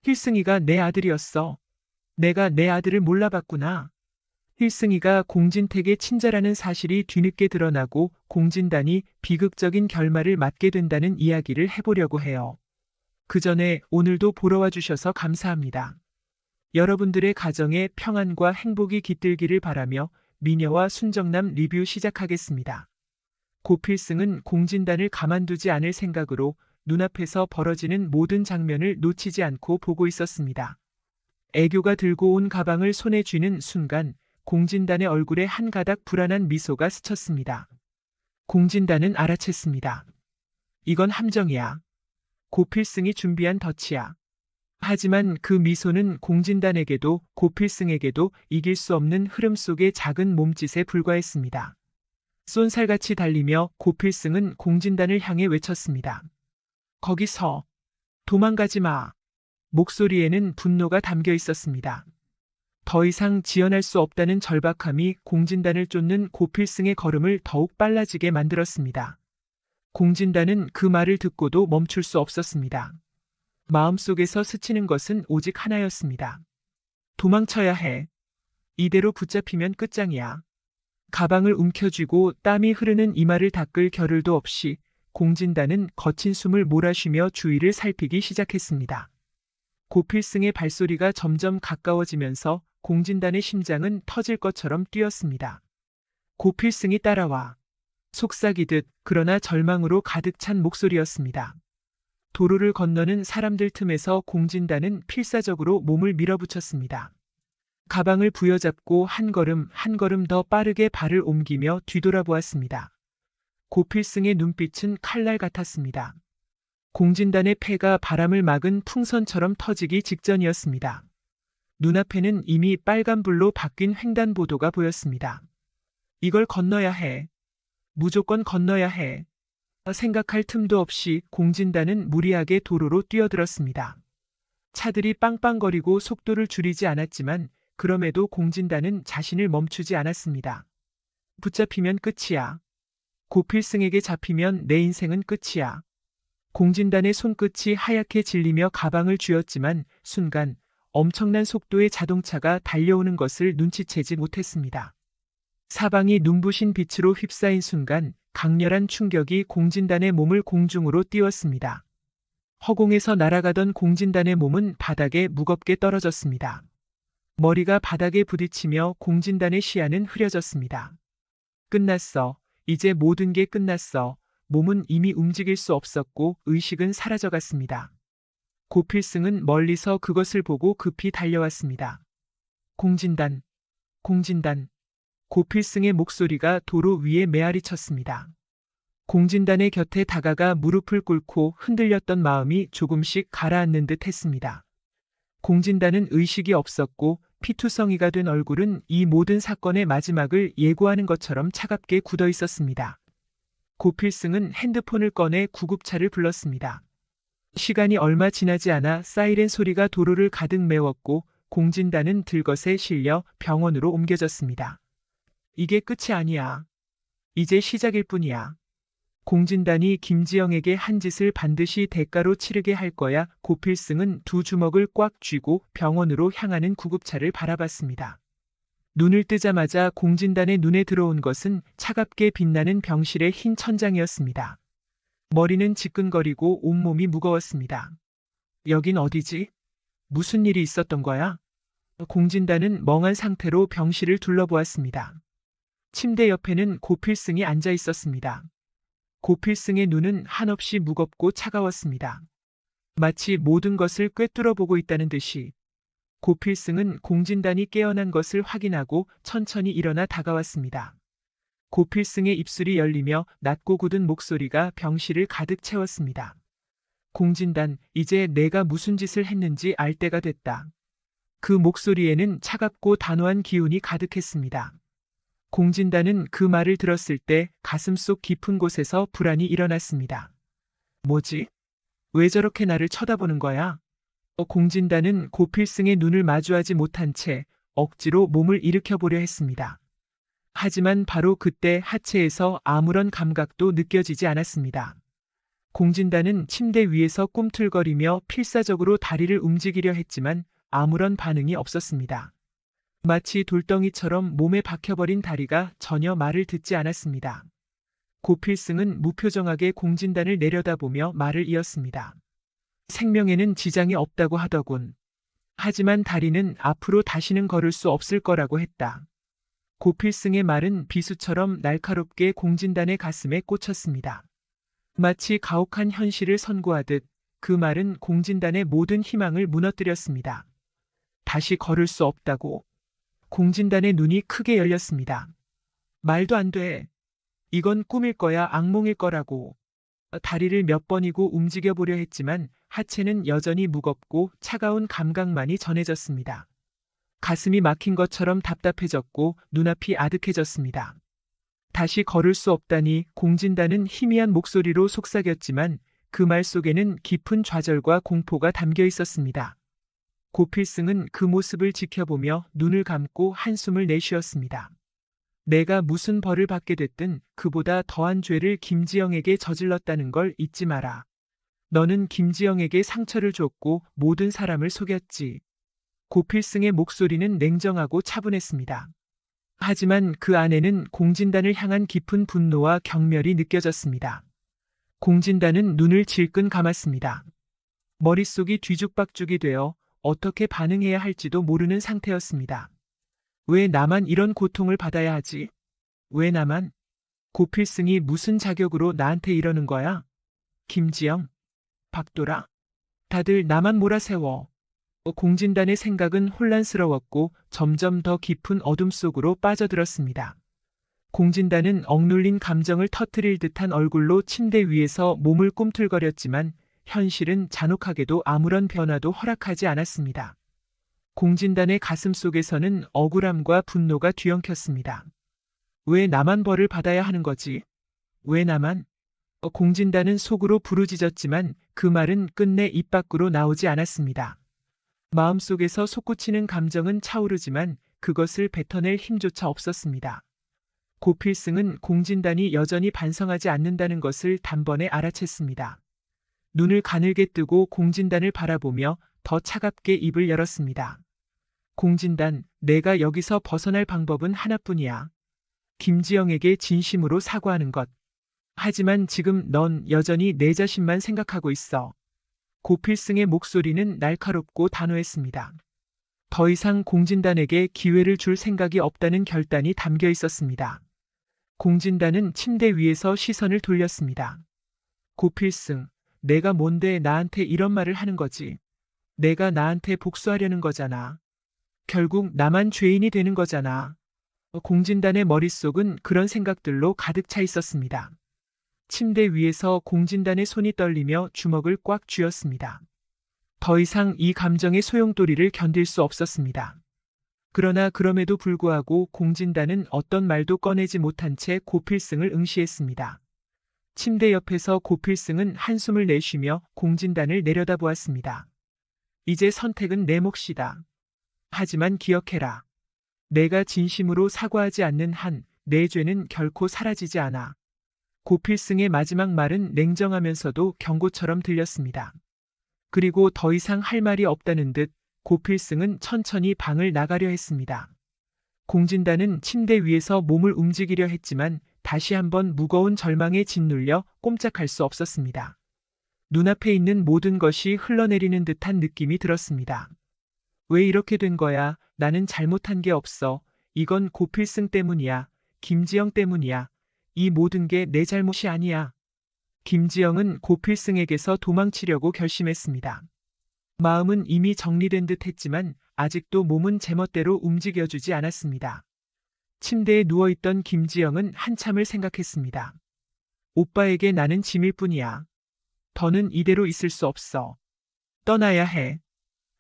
필승이가 내 아들이었어. 내가 내 아들을 몰라봤구나. 필승이가 공진택의 친자라는 사실이 뒤늦게 드러나고 공진단이 비극적인 결말을 맞게 된다는 이야기를 해보려고 해요. 그 전에 오늘도 보러 와주셔서 감사합니다. 여러분들의 가정에 평안과 행복이 깃들기를 바라며 미녀와 순정남 리뷰 시작하겠습니다. 고필승은 공진단을 가만두지 않을 생각으로 눈앞에서 벌어지는 모든 장면을 놓치지 않고 보고 있었습니다. 애교가 들고 온 가방을 손에 쥐는 순간 공진단의 얼굴에 한 가닥 불안한 미소가 스쳤습니다. 공진단은 알아챘습니다. 이건 함정이야. 고필승이 준비한 덫이야. 하지만 그 미소는 공진단에게도 고필승에게도 이길 수 없는 흐름 속의 작은 몸짓에 불과했습니다. 쏜살같이 달리며 고필승은 공진단을 향해 외쳤습니다. 거기서 도망가지 마. 목소리에는 분노가 담겨 있었습니다. 더 이상 지연할 수 없다는 절박함이 공진단을 쫓는 고필승의 걸음을 더욱 빨라지게 만들었습니다. 공진단은 그 말을 듣고도 멈출 수 없었습니다. 마음속에서 스치는 것은 오직 하나였습니다. 도망쳐야 해. 이대로 붙잡히면 끝장이야. 가방을 움켜쥐고 땀이 흐르는 이마를 닦을 겨를도 없이 공진단은 거친 숨을 몰아쉬며 주위를 살피기 시작했습니다. 고필승의 발소리가 점점 가까워지면서 공진단의 심장은 터질 것처럼 뛰었습니다. 고필승이 따라와. 속삭이듯 그러나 절망으로 가득 찬 목소리였습니다. 도로를 건너는 사람들 틈에서 공진단은 필사적으로 몸을 밀어붙였습니다. 가방을 부여잡고 한 걸음 한 걸음 더 빠르게 발을 옮기며 뒤돌아보았습니다. 고필승의 눈빛은 칼날 같았습니다. 공진단의 패가 바람을 막은 풍선처럼 터지기 직전이었습니다. 눈앞에는 이미 빨간불로 바뀐 횡단보도가 보였습니다. 이걸 건너야 해. 무조건 건너야 해. 생각할 틈도 없이 공진단은 무리하게 도로로 뛰어들었습니다. 차들이 빵빵거리고 속도를 줄이지 않았지만 그럼에도 공진단은 자신을 멈추지 않았습니다. 붙잡히면 끝이야. 고필승에게 잡히면 내 인생은 끝이야. 공진단의 손끝이 하얗게 질리며 가방을 쥐었지만 순간 엄청난 속도의 자동차가 달려오는 것을 눈치채지 못했습니다. 사방이 눈부신 빛으로 휩싸인 순간 강렬한 충격이 공진단의 몸을 공중으로 띄웠습니다. 허공에서 날아가던 공진단의 몸은 바닥에 무겁게 떨어졌습니다. 머리가 바닥에 부딪히며 공진단의 시야는 흐려졌습니다. 끝났어. 이제 모든 게 끝났어. 몸은 이미 움직일 수 없었고 의식은 사라져갔습니다. 고필승은 멀리서 그것을 보고 급히 달려왔습니다. 공진단, 공진단. 고필승의 목소리가 도로 위에 메아리 쳤습니다. 공진단의 곁에 다가가 무릎을 꿇고 흔들렸던 마음이 조금씩 가라앉는 듯 했습니다. 공진단은 의식이 없었고 피투성이가 된 얼굴은 이 모든 사건의 마지막을 예고하는 것처럼 차갑게 굳어 있었습니다. 고필승은 핸드폰을 꺼내 구급차를 불렀습니다. 시간이 얼마 지나지 않아 사이렌 소리가 도로를 가득 메웠고 공진단은 들것에 실려 병원으로 옮겨졌습니다. 이게 끝이 아니야. 이제 시작일 뿐이야. 공진단이 김지영에게 한 짓을 반드시 대가로 치르게 할 거야. 고필승은 두 주먹을 꽉 쥐고 병원으로 향하는 구급차를 바라봤습니다. 눈을 뜨자마자 공진단의 눈에 들어온 것은 차갑게 빛나는 병실의 흰 천장이었습니다. 머리는 지끈거리고 온몸이 무거웠습니다. 여긴 어디지? 무슨 일이 있었던 거야? 공진단은 멍한 상태로 병실을 둘러보았습니다. 침대 옆에는 고필승이 앉아 있었습니다. 고필승의 눈은 한없이 무겁고 차가웠습니다. 마치 모든 것을 꿰뚫어 보고 있다는 듯이. 고필승은 공진단이 깨어난 것을 확인하고 천천히 일어나 다가왔습니다. 고필승의 입술이 열리며 낮고 굳은 목소리가 병실을 가득 채웠습니다. 공진단, 이제 내가 무슨 짓을 했는지 알 때가 됐다. 그 목소리에는 차갑고 단호한 기운이 가득했습니다. 공진단은 그 말을 들었을 때 가슴속 깊은 곳에서 불안이 일어났습니다. 뭐지? 왜 저렇게 나를 쳐다보는 거야? 공진단은 고필승의 눈을 마주하지 못한 채 억지로 몸을 일으켜보려 했습니다. 하지만 바로 그때 하체에서 아무런 감각도 느껴지지 않았습니다. 공진단은 침대 위에서 꿈틀거리며 필사적으로 다리를 움직이려 했지만 아무런 반응이 없었습니다. 마치 돌덩이처럼 몸에 박혀버린 다리가 전혀 말을 듣지 않았습니다. 고필승은 무표정하게 공진단을 내려다보며 말을 이었습니다. 생명에는 지장이 없다고 하더군. 하지만 다리는 앞으로 다시는 걸을 수 없을 거라고 했다. 고필승의 말은 비수처럼 날카롭게 공진단의 가슴에 꽂혔습니다. 마치 가혹한 현실을 선고하듯 그 말은 공진단의 모든 희망을 무너뜨렸습니다. 다시 걸을 수 없다고. 공진단의 눈이 크게 열렸습니다. 말도 안 돼. 이건 꿈일 거야, 악몽일 거라고. 다리를 몇 번이고 움직여 보려 했지만 하체는 여전히 무겁고 차가운 감각만이 전해졌습니다. 가슴이 막힌 것처럼 답답해졌고 눈앞이 아득해졌습니다. 다시 걸을 수 없다니. 공진단은 희미한 목소리로 속삭였지만 그 말 속에는 깊은 좌절과 공포가 담겨 있었습니다. 고필승은 그 모습을 지켜보며 눈을 감고 한숨을 내쉬었습니다. 내가 무슨 벌을 받게 됐든 그보다 더한 죄를 김지영에게 저질렀다는 걸 잊지 마라. 너는 김지영에게 상처를 줬고 모든 사람을 속였지. 고필승의 목소리는 냉정하고 차분했습니다. 하지만 그 안에는 공진단을 향한 깊은 분노와 경멸이 느껴졌습니다. 공진단은 눈을 질끈 감았습니다. 머릿속이 뒤죽박죽이 되어 어떻게 반응해야 할지도 모르는 상태였습니다. 왜 나만 이런 고통을 받아야 하지? 왜 나만? 고필승이 무슨 자격으로 나한테 이러는 거야? 김지영? 박도라? 다들 나만 몰아세워. 공진단의 생각은 혼란스러웠고 점점 더 깊은 어둠 속으로 빠져들었습니다. 공진단은 억눌린 감정을 터뜨릴 듯한 얼굴로 침대 위에서 몸을 꿈틀거렸지만 현실은 잔혹하게도 아무런 변화도 허락하지 않았습니다. 공진단의 가슴 속에서는 억울함과 분노가 뒤엉켰습니다. 왜 나만 벌을 받아야 하는 거지? 왜 나만? 공진단은 속으로 부르짖었지만 그 말은 끝내 입 밖으로 나오지 않았습니다. 마음속에서 솟구치는 감정은 차오르지만 그것을 뱉어낼 힘조차 없었습니다. 고필승은 공진단이 여전히 반성하지 않는다는 것을 단번에 알아챘습니다. 눈을 가늘게 뜨고 공진단을 바라보며 더 차갑게 입을 열었습니다. 공진단, 내가 여기서 벗어날 방법은 하나뿐이야. 김지영에게 진심으로 사과하는 것. 하지만 지금 넌 여전히 내 자신만 생각하고 있어. 고필승의 목소리는 날카롭고 단호했습니다. 더 이상 공진단에게 기회를 줄 생각이 없다는 결단이 담겨 있었습니다. 공진단은 침대 위에서 시선을 돌렸습니다. 고필승, 내가 뭔데 나한테 이런 말을 하는 거지? 내가 나한테 복수하려는 거잖아. 결국 나만 죄인이 되는 거잖아. 공진단의 머릿속은 그런 생각들로 가득 차 있었습니다. 침대 위에서 공진단의 손이 떨리며 주먹을 꽉 쥐었습니다. 더 이상 이 감정의 소용돌이를 견딜 수 없었습니다. 그러나 그럼에도 불구하고 공진단은 어떤 말도 꺼내지 못한 채 고필승을 응시했습니다. 침대 옆에서 고필승은 한숨을 내쉬며 공진단을 내려다보았습니다. 이제 선택은 내 몫이다. 하지만 기억해라. 내가 진심으로 사과하지 않는 한 내 죄는 결코 사라지지 않아. 고필승의 마지막 말은 냉정하면서도 경고처럼 들렸습니다. 그리고 더 이상 할 말이 없다는 듯 고필승은 천천히 방을 나가려 했습니다. 공진단은 침대 위에서 몸을 움직이려 했지만 다시 한번 무거운 절망에 짓눌려 꼼짝할 수 없었습니다. 눈앞에 있는 모든 것이 흘러내리는 듯한 느낌이 들었습니다. 왜 이렇게 된 거야? 나는 잘못한 게 없어. 이건 고필승 때문이야. 김지영 때문이야. 이 모든 게 내 잘못이 아니야. 김지영은 고필승에게서 도망치려고 결심했습니다. 마음은 이미 정리된 듯 했지만 아직도 몸은 제멋대로 움직여주지 않았습니다. 침대에 누워있던 김지영은 한참을 생각했습니다. 오빠에게 나는 짐일 뿐이야. 더는 이대로 있을 수 없어. 떠나야 해.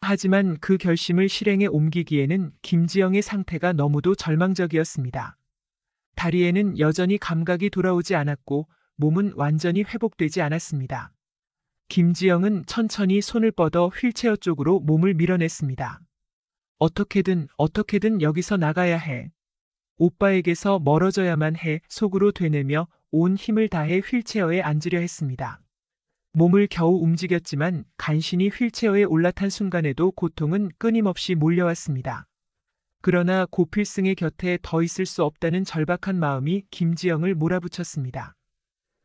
하지만 그 결심을 실행에 옮기기에는 김지영의 상태가 너무도 절망적이었습니다. 다리에는 여전히 감각이 돌아오지 않았고 몸은 완전히 회복되지 않았습니다. 김지영은 천천히 손을 뻗어 휠체어 쪽으로 몸을 밀어냈습니다. 어떻게든 여기서 나가야 해. 오빠에게서 멀어져야만 해. 속으로 되뇌며 온 힘을 다해 휠체어에 앉으려 했습니다. 몸을 겨우 움직였지만 간신히 휠체어에 올라탄 순간에도 고통은 끊임없이 몰려왔습니다. 그러나 고필승의 곁에 더 있을 수 없다는 절박한 마음이 김지영을 몰아붙였습니다.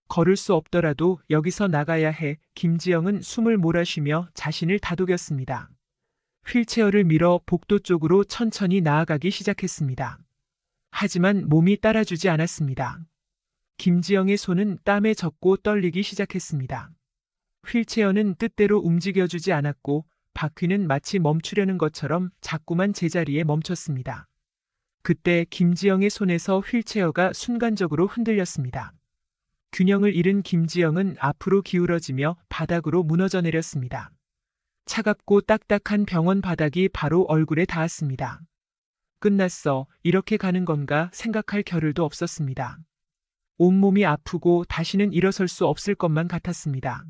걸을 수 없더라도 여기서 나가야 해. 김지영은 숨을 몰아쉬며 자신을 다독였습니다. 휠체어를 밀어 복도 쪽으로 천천히 나아가기 시작했습니다. 하지만 몸이 따라주지 않았습니다. 김지영의 손은 땀에 젖고 떨리기 시작했습니다. 휠체어는 뜻대로 움직여주지 않았고 바퀴는 마치 멈추려는 것처럼 자꾸만 제자리에 멈췄습니다. 그때 김지영의 손에서 휠체어가 순간적으로 흔들렸습니다. 균형을 잃은 김지영은 앞으로 기울어지며 바닥으로 무너져 내렸습니다. 차갑고 딱딱한 병원 바닥이 바로 얼굴에 닿았습니다. 끝났어. 이렇게 가는 건가 생각할 겨를도 없었습니다. 온몸이 아프고 다시는 일어설 수 없을 것만 같았습니다.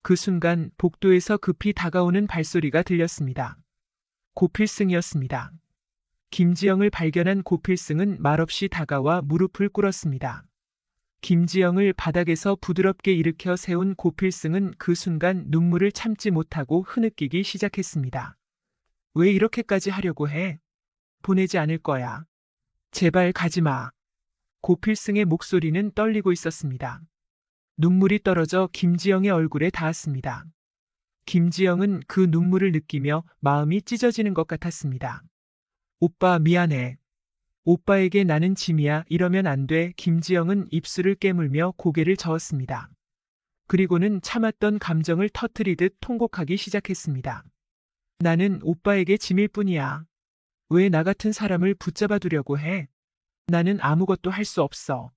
그 순간 복도에서 급히 다가오는 발소리가 들렸습니다. 고필승이었습니다. 김지영을 발견한 고필승은 말없이 다가와 무릎을 꿇었습니다. 김지영을 바닥에서 부드럽게 일으켜 세운 고필승은 그 순간 눈물을 참지 못하고 흐느끼기 시작했습니다. 왜 이렇게까지 하려고 해? 보내지 않을 거야. 제발 가지 마. 고필승의 목소리는 떨리고 있었습니다. 눈물이 떨어져 김지영의 얼굴에 닿았습니다. 김지영은 그 눈물을 느끼며 마음이 찢어지는 것 같았습니다. 오빠 미안해. 오빠에게 나는 짐이야. 이러면 안 돼. 김지영은 입술을 깨물며 고개를 저었습니다. 그리고는 참았던 감정을 터뜨리듯 통곡하기 시작했습니다. 나는 오빠에게 짐일 뿐이야. 왜 나 같은 사람을 붙잡아 두려고 해? 나는 아무것도 할 수 없어.